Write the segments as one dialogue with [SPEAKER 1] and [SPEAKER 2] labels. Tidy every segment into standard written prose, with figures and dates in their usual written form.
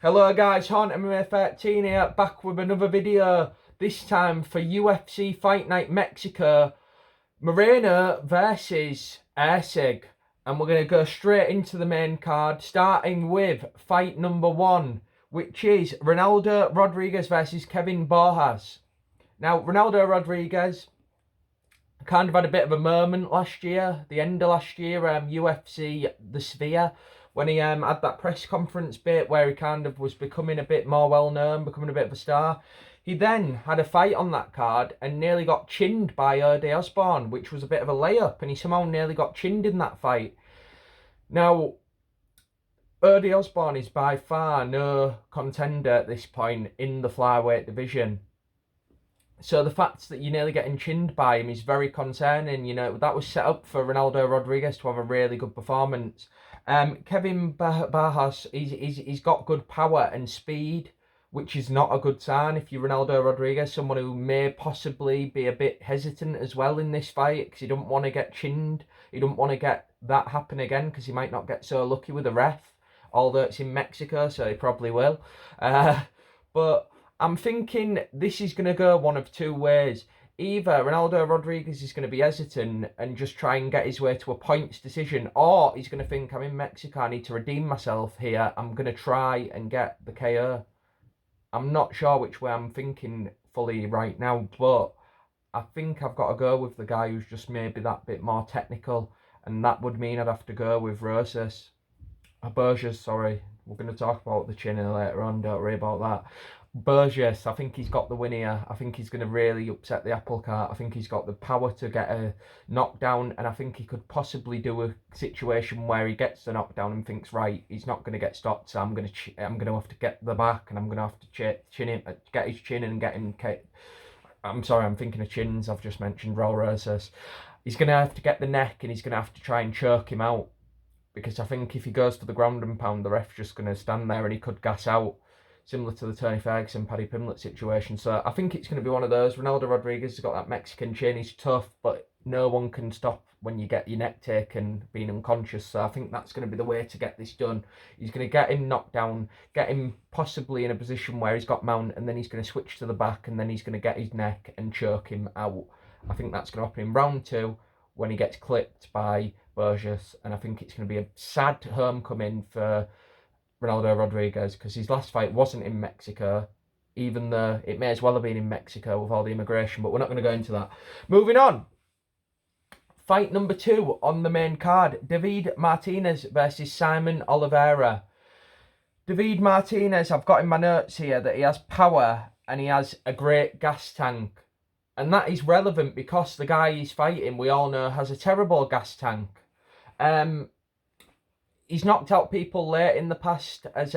[SPEAKER 1] Hello guys, Haunt MMA 13 here, back with another video. This time for UFC Fight Night Mexico, Moreno versus Erceg. And we're going to go straight into the main card, starting with fight number 1, which is Ronaldo Rodriguez versus Kevin Borjas. Now, Ronaldo Rodriguez kind of had a bit of a moment last year, the end of last year, UFC The Sphere, when he had that press conference bit where he kind of was becoming a bit more well-known, becoming a bit of a star. He then had a fight on that card and nearly got chinned by Erceg, which was a bit of a layup, and he somehow nearly got chinned in that fight. Now, Erceg is by far no contender at this point in the flyweight division. So the fact that you're nearly getting chinned by him is very concerning. You know, that was set up for Ronaldo Rodriguez to have a really good performance. Kevin Borjas, he's got good power and speed, which is not a good sign if you're Ronaldo Rodriguez, someone who may possibly be a bit hesitant as well in this fight because he don't want to get chinned. He don't want to get that happen again because he might not get so lucky with the ref, although it's in Mexico, so he probably will. But I'm thinking this is going to go one of two ways. Either Ronaldo Rodriguez is going to be hesitant and just try and get his way to a points decision, or he's going to think, I'm in Mexico, I need to redeem myself here, I'm going to try and get the KO. I'm not sure which way I'm thinking fully right now, but I think I've got to go with the guy who's just maybe that bit more technical, and that would mean I'd have to go with Borges, sorry. We're going to talk about the chin later on, don't worry about that. Borges, I think he's got the win here. I think he's going to really upset the apple cart. I think he's got the power to get a knockdown, and I think he could possibly do a situation where he gets the knockdown and thinks, right, he's not going to get stopped, so I'm going to have to get the back, and I'm going to have to chin him, get his chin and get him. I'm sorry, I'm thinking of chins. I've just mentioned Raul Rosas. He's going to have to get the neck, and he's going to have to try and choke him out, because I think if he goes for the ground and pound, the ref's just going to stand there and he could gas out, similar to the Tony Ferguson, Paddy Pimblett situation. So I think it's going to be one of those. Ronaldo Rodriguez has got that Mexican chin. He's tough, but no one can stop when you get your neck taken being unconscious. So I think that's going to be the way to get this done. He's going to get him knocked down, get him possibly in a position where he's got mount, and then he's going to switch to the back, and then he's going to get his neck and choke him out. I think that's going to happen in round 2 when he gets clipped by Borges, and I think it's going to be a sad homecoming for Ronaldo Rodriguez because his last fight wasn't in Mexico, even though it may as well have been in Mexico with all the immigration, but we're not going to go into that. Moving on. Fight number 2 on the main card, David Martinez versus Simon Oliveira. David Martinez, I've got in my notes here that he has power and he has a great gas tank. And that is relevant because the guy he's fighting, we all know, has a terrible gas tank. He's knocked out people late in the past as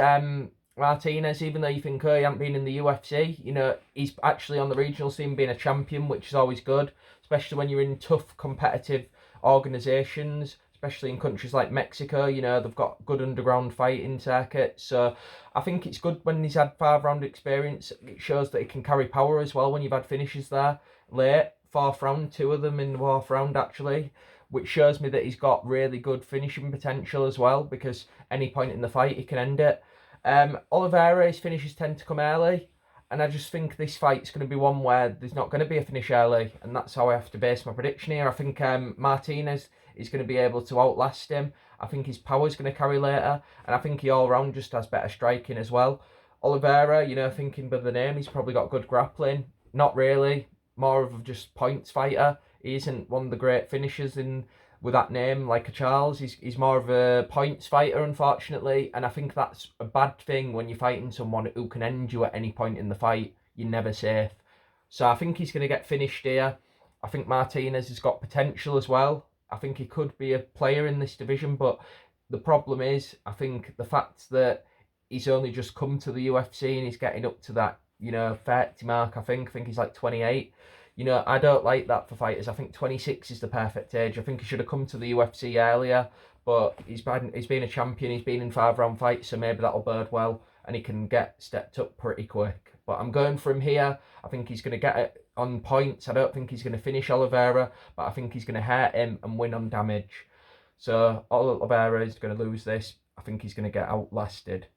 [SPEAKER 1] Martinez, even though you think, oh, he hasn't been in the UFC. You know, he's actually on the regional scene being a champion, which is always good, especially when you're in tough, competitive organisations, especially in countries like Mexico. You know, they've got good underground fighting circuits. So I think it's good when he's had 5-round experience. It shows that he can carry power as well when you've had finishes there late. 4th round, 2 of them in the 4th round, actually, which shows me that he's got really good finishing potential as well, because any point in the fight he can end it. Oliveira, his finishes tend to come early, and I just think this fight's going to be one where there's not going to be a finish early, and that's how I have to base my prediction here. I think Martinez is going to be able to outlast him. I think his power's going to carry later, and I think he all round just has better striking as well. Oliveira, you know, thinking by the name, he's probably got good grappling. Not really, more of just points fighter. He isn't one of the great finishers with that name like a Charles. He's more of a points fighter, unfortunately, and I think that's a bad thing when you're fighting someone who can end you at any point in the fight. You're never safe. So I think he's going to get finished here. I think Martinez has got potential as well. I think he could be a player in this division, but the problem is, I think the fact that he's only just come to the UFC and he's getting up to that, you know, 30 mark, I think he's like 28. You know, I don't like that for fighters. I think 26 is the perfect age. I think he should have come to the UFC earlier, but he's been a champion. He's been in 5-round fights, so maybe that'll bode well, and he can get stepped up pretty quick. But I'm going for him here. I think he's going to get it on points. I don't think he's going to finish Oliveira, but I think he's going to hurt him and win on damage. So Oliveira is going to lose this. I think he's going to get outlasted.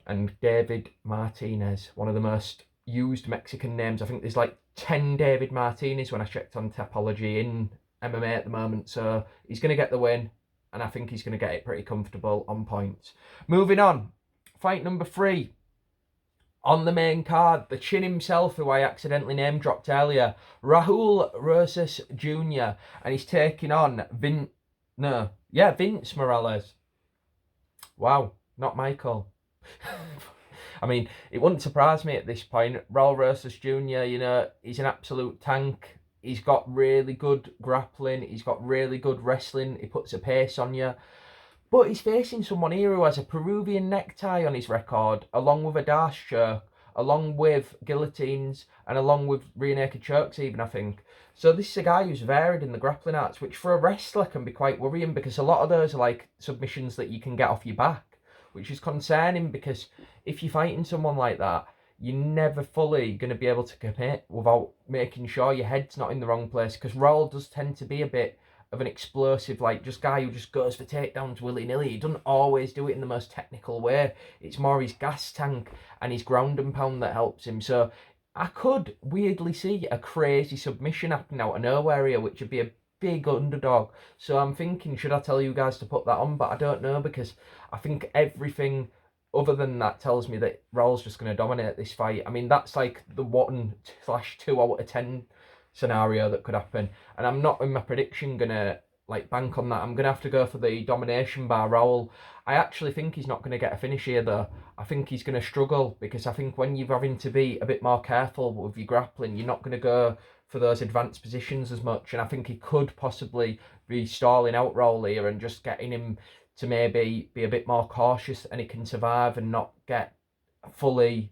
[SPEAKER 1] and David Martinez, one of the most used Mexican names. I think there's like 10 David Martinez when I checked on Tapology in MMA at the moment. So he's going to get the win, and I think he's going to get it pretty comfortable on points. Moving on, fight number 3. On the main card, the Chin himself, who I accidentally name dropped earlier, Raul Rosas Jr., and he's taking on Vince Morales. Wow, not Michael. I mean, it wouldn't surprise me at this point. Raul Rosas Jr., you know, he's an absolute tank. He's got really good grappling. He's got really good wrestling. He puts a pace on you. But he's facing someone here who has a Peruvian necktie on his record, along with a Darce choke, along with guillotines, and along with rear naked chokes even, I think. So this is a guy who's varied in the grappling arts, which for a wrestler can be quite worrying, because a lot of those are like submissions that you can get off your back, which is concerning, because if you're fighting someone like that, you're never fully going to be able to commit without making sure your head's not in the wrong place, because Raul does tend to be a bit of an explosive, like, just guy who just goes for takedowns willy-nilly. He doesn't always do it in the most technical way. It's more his gas tank and his ground and pound that helps him. So I could weirdly see a crazy submission happening out of nowhere here, which would be a big underdog. So I'm thinking, should I tell you guys to put that on? But I don't know, because I think everything other than that tells me that Raul's just going to dominate this fight. I mean, that's like the 1/2 out of 10 scenario that could happen, and I'm not in my prediction gonna like bank on that. I'm gonna have to go for the domination by Raul. I actually think he's not gonna get a finish here though. I think he's gonna struggle, because I think when you're having to be a bit more careful with your grappling, you're not gonna go for those advanced positions as much, and I think he could possibly be stalling out Raul here and just getting him to maybe be a bit more cautious, and he can survive and not get fully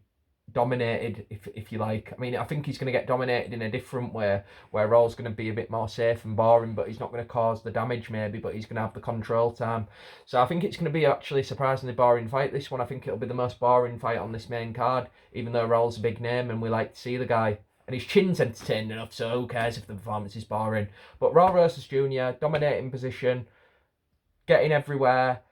[SPEAKER 1] dominated, if you like. I mean, I think he's going to get dominated in a different way, where Raul's going to be a bit more safe and boring, but he's not going to cause the damage maybe, but he's going to have the control time. So I think it's going to be actually a surprisingly boring fight, this one. I think it'll be the most boring fight on this main card, even though Raul's a big name and we like to see the guy. And his chin's entertaining enough, so who cares if the performance is boring. But Raul Rosas Jr., dominating position, getting everywhere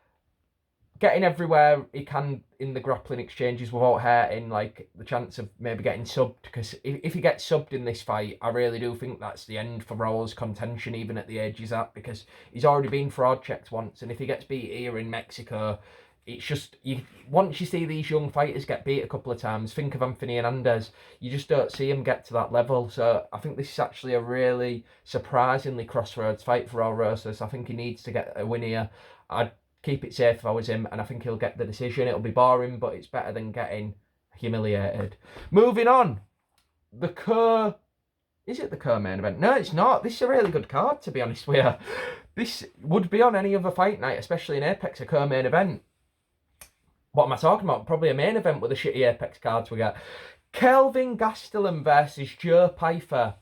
[SPEAKER 1] he can in the grappling exchanges without hurting like the chance of maybe getting subbed, because if he gets subbed in this fight, I really do think that's the end for Raul's contention, even at the age he's at, because he's already been fraud checked once, and if he gets beat here in Mexico, it's just, once you see these young fighters get beat a couple of times, think of Anthony Hernandez, you just don't see him get to that level. So I think this is actually a really surprisingly crossroads fight for Raul Rosas. I think he needs to get a win here. I'd keep it safe if I was him, and I think he'll get the decision. It'll be boring, but it's better than getting humiliated. Moving on, is it the co-main event? No, it's not. This is a really good card, to be honest with you. This would be on any other fight night, especially in Apex, a co-main event. What am I talking about? Probably a main event with the shitty Apex cards we get. Kelvin Gastelum versus Joe Pyfer.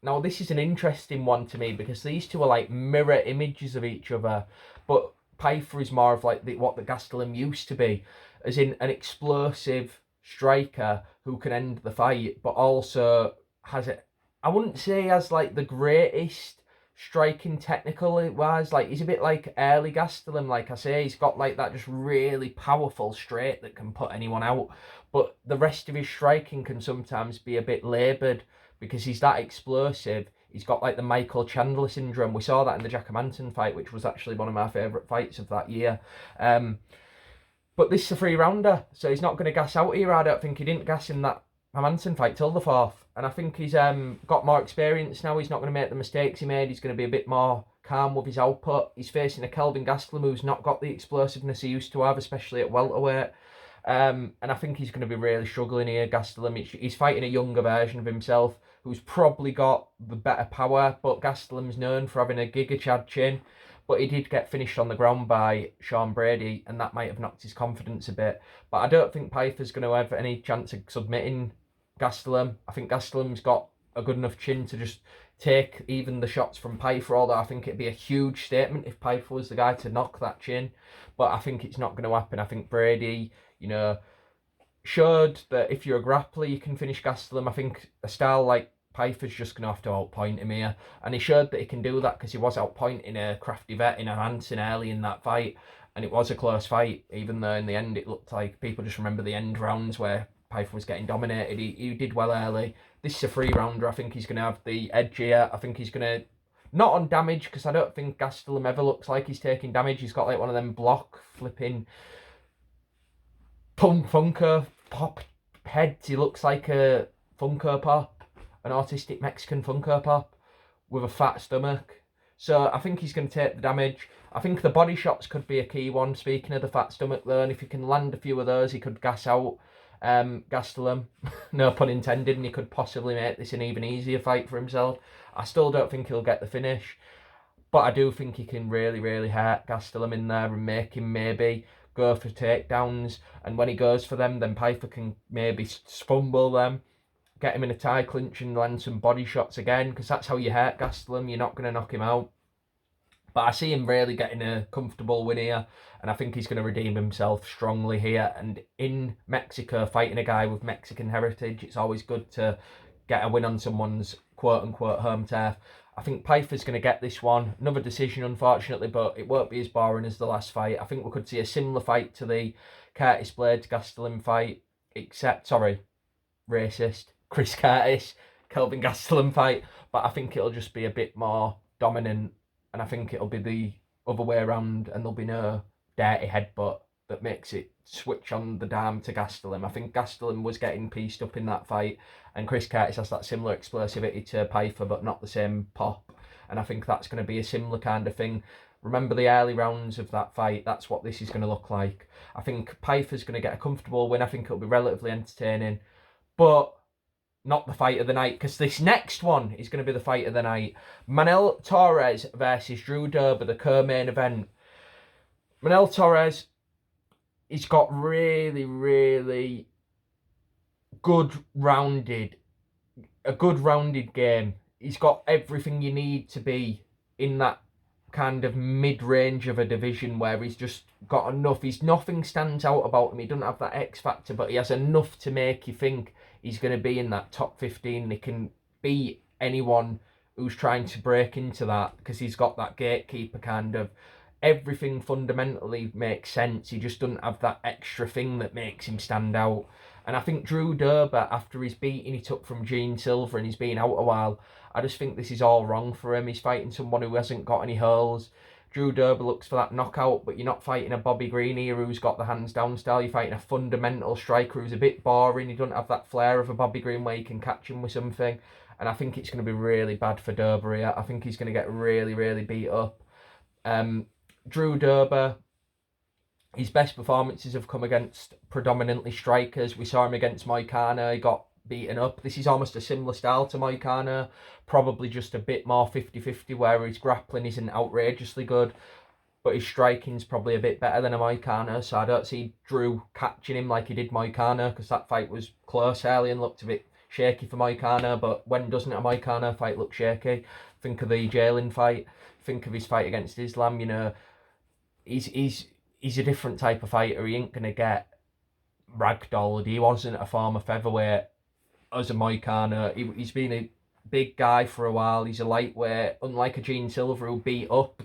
[SPEAKER 1] Now, this is an interesting one to me, because these two are like mirror images of each other, but Pyfer is more of like what the Gastelum used to be, as in an explosive striker who can end the fight, but also has it. I wouldn't say he has like the greatest striking technical wise. Like, he's a bit like early Gastelum, like I say. He's got like that just really powerful straight that can put anyone out, but the rest of his striking can sometimes be a bit laboured, because he's that explosive. He's got like the Michael Chandler syndrome. We saw that in the Jacomanton fight, which was actually one of my favourite fights of that year. But this is a 3-rounder, so he's not going to gas out here. I don't think he didn't gas in that Manson fight till the 4th. And I think he's got more experience now. He's not going to make the mistakes he made. He's going to be a bit more calm with his output. He's facing a Kelvin Gastelum who's not got the explosiveness he used to have, especially at welterweight. And I think he's going to be really struggling here, Gastelum. He's fighting a younger version of himself, who's probably got the better power, but Gastelum's known for having a Giga Chad chin. But he did get finished on the ground by Sean Brady, and that might have knocked his confidence a bit. But I don't think Pyfer's going to have any chance of submitting Gastelum. I think Gastelum's got a good enough chin to just take even the shots from Pyfer, although I think it'd be a huge statement if Pyfer was the guy to knock that chin. But I think it's not going to happen. I think Brady, showed that if you're a grappler, you can finish Gastelum. I think a style like Pyfer's just going to have to outpoint him here. And he showed that he can do that, because he was outpointing a crafty vet in a Hansen early in that fight. And it was a close fight, even though in the end it looked like people just remember the end rounds where Pyfer was getting dominated. He did well early. This is a 3-rounder. I think he's going to have the edge here. I think he's going to, not on damage, because I don't think Gastelum ever looks like he's taking damage. He's got like one of them block flipping Funko Pop heads. He looks like a Funko Pop, an autistic Mexican Funko Pop with a fat stomach. So I think he's going to take the damage. I think the body shots could be a key one. Speaking of the fat stomach though, and if he can land a few of those, he could gas out Gastelum, no pun intended, and he could possibly make this an even easier fight for himself. I still don't think he'll get the finish, but I do think he can really, really hurt Gastelum in there and make him maybe go for takedowns. And when he goes for them, then Pyfer can maybe fumble them, get him in a tie clinch and land some body shots again, because that's how you hurt Gastelum. You're not going to knock him out. But I see him really getting a comfortable win here, and I think he's going to redeem himself strongly here. And in Mexico, fighting a guy with Mexican heritage, it's always good to get a win on someone's quote-unquote home turf. I think Pyfer's going to get this one. Another decision, unfortunately, but it won't be as boring as the last fight. I think we could see a similar fight to the Curtis Blades-Gastelum fight, except, racist, Chris Curtis, Kelvin Gastelum fight. But I think it'll just be a bit more dominant, and I think it'll be the other way around, and there'll be no dirty headbutt that makes it switch on the dime to Gastelum. I think Gastelum was getting pieced up in that fight, and Chris Curtis has that similar explosivity to Pyfer, but not the same pop. And I think that's going to be a similar kind of thing. Remember the early rounds of that fight, that's what this is going to look like. I think Pyfer's going to get a comfortable win. I think it'll be relatively entertaining, but not the fight of the night, because this next one is going to be the fight of the night. Manel Torres versus Drew Dober, the co-main event. Manel Torres, he's got really, really good rounded game. He's got everything you need to be in that kind of mid-range of a division where he's just got enough. Nothing stands out about him. He doesn't have that X factor, but he has enough to make you think he's going to be in that top 15. He can beat anyone who's trying to break into that, because he's got that gatekeeper kind of. Everything fundamentally makes sense. He just doesn't have that extra thing that makes him stand out. And I think Drew Dober, after his beating he took from Gene Silver and he's been out a while, I just think this is all wrong for him. He's fighting someone who hasn't got any holes. Drew Dober looks for that knockout, but you're not fighting a Bobby Green here who's got the hands down style. You're fighting a fundamental striker who's a bit boring. He doesn't have that flair of a Bobby Green where you can catch him with something. And I think it's going to be really bad for Dober here. I think he's going to get really, really beat up. Drew Dober, his best performances have come against predominantly strikers. We saw him against Moicano. He got beaten up. This is almost a similar style to Moicano, probably just a bit more 50-50, where his grappling isn't outrageously good, but his striking's probably a bit better than a Moicano, so I don't see Drew catching him like he did Moicano, because that fight was close early and looked a bit shaky for Moicano. But when doesn't a Moicano fight look shaky? Think of the Jalen fight, think of his fight against Islam. You know, he's a different type of fighter. He ain't going to get ragdolled. He wasn't a former featherweight as a Moicano. He's been a big guy for a while. He's a lightweight, unlike a Gene Silver who beat up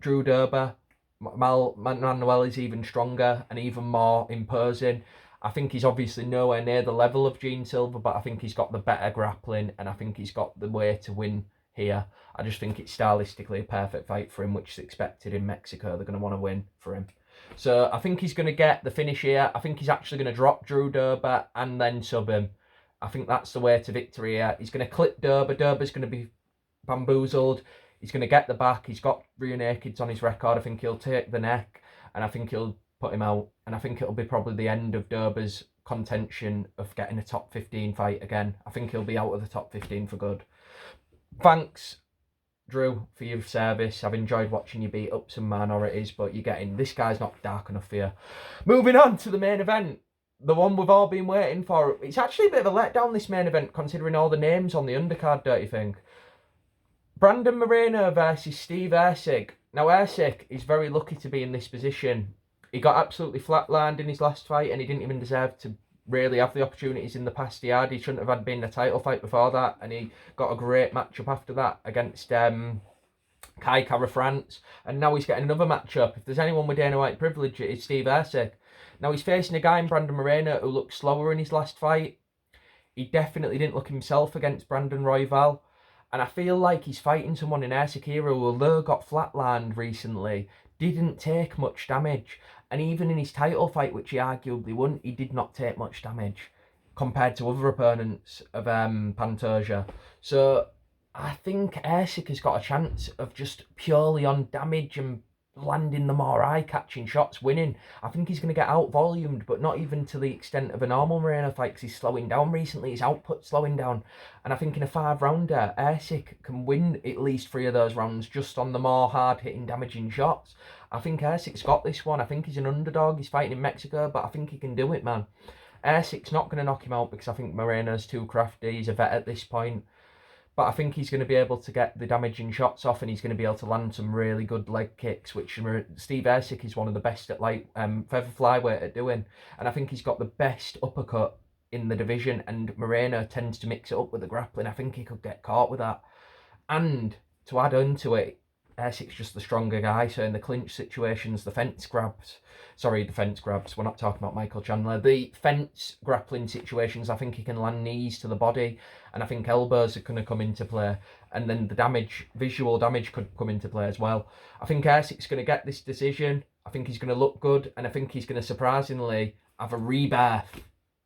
[SPEAKER 1] Drew Dober. Manuel is even stronger and even more imposing. I think he's obviously nowhere near the level of Gene Silver, but I think he's got the better grappling, and I think he's got the way to win here. I just think it's stylistically a perfect fight for him, which is expected in Mexico. They're going to want to win for him. So I think he's going to get the finish here. I think he's actually going to drop Drew Dober and then sub him. I think that's the way to victory here. He's going to clip Dober. Dober's going to be bamboozled. He's going to get the back. He's got rear nakeds on his record. I think he'll take the neck, and I think he'll put him out. And I think it'll be probably the end of Dober's contention of getting a top 15 fight again. I think he'll be out of the top 15 for good. Thanks, Drew, for your service. I've enjoyed watching you beat up some minorities, but you're getting... This guy's not dark enough for you. Moving on to the main event. The one we've all been waiting for. It's actually a bit of a letdown, this main event, considering all the names on the undercard, don't you think? Brandon Moreno versus Steve Erceg. Now, Erceg is very lucky to be in this position. He got absolutely flatlined in his last fight, and he didn't even deserve to really have the opportunities in the past he had. He shouldn't have had been a title fight before that, and he got a great matchup after that against Kai Kara France, and now he's getting another matchup. If there's anyone with Dana White privilege, it's Steve Erceg. Now he's facing a guy in Brandon Moreno who looked slower in his last fight. He definitely didn't look himself against Brandon Royval. And I feel like he's fighting someone in Erceg here who, although got flatlined recently, didn't take much damage. And even in his title fight, which he arguably won, he did not take much damage compared to other opponents of Pantoja. So I think Erceg has got a chance of just purely on damage and landing the more eye-catching shots, winning. I think he's going to get out-volumed, but not even to the extent of a normal Moreno fight, because he's slowing down recently, his output's slowing down. And I think in a 5-rounder, Erceg can win at least 3 of those rounds just on the more hard-hitting, damaging shots. I think Erceg's got this one. I think he's an underdog. He's fighting in Mexico, but I think he can do it, man. Erceg's not going to knock him out because I think Moreno's too crafty. He's a vet at this point. But I think he's going to be able to get the damaging shots off, and he's going to be able to land some really good leg kicks, which Steve Erceg is one of the best at feather flyweight at doing. And I think he's got the best uppercut in the division, and Moreno tends to mix it up with the grappling. I think he could get caught with that. And to add on to it, Erceg's just the stronger guy, so in the clinch situations, the fence grabs, we're not talking about Michael Chandler, the fence grappling situations, I think he can land knees to the body, and I think elbows are going to come into play, and then the damage, visual damage could come into play as well. I think Erceg's going to get this decision, I think he's going to look good, and I think he's going to surprisingly have a rebirth,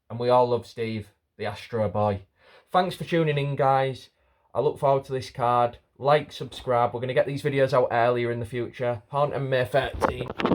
[SPEAKER 1] and we all love Steve, the Astro boy. Thanks for tuning in, guys. I look forward to this card. Like, subscribe. We're going to get these videos out earlier in the future. Haunton May 13.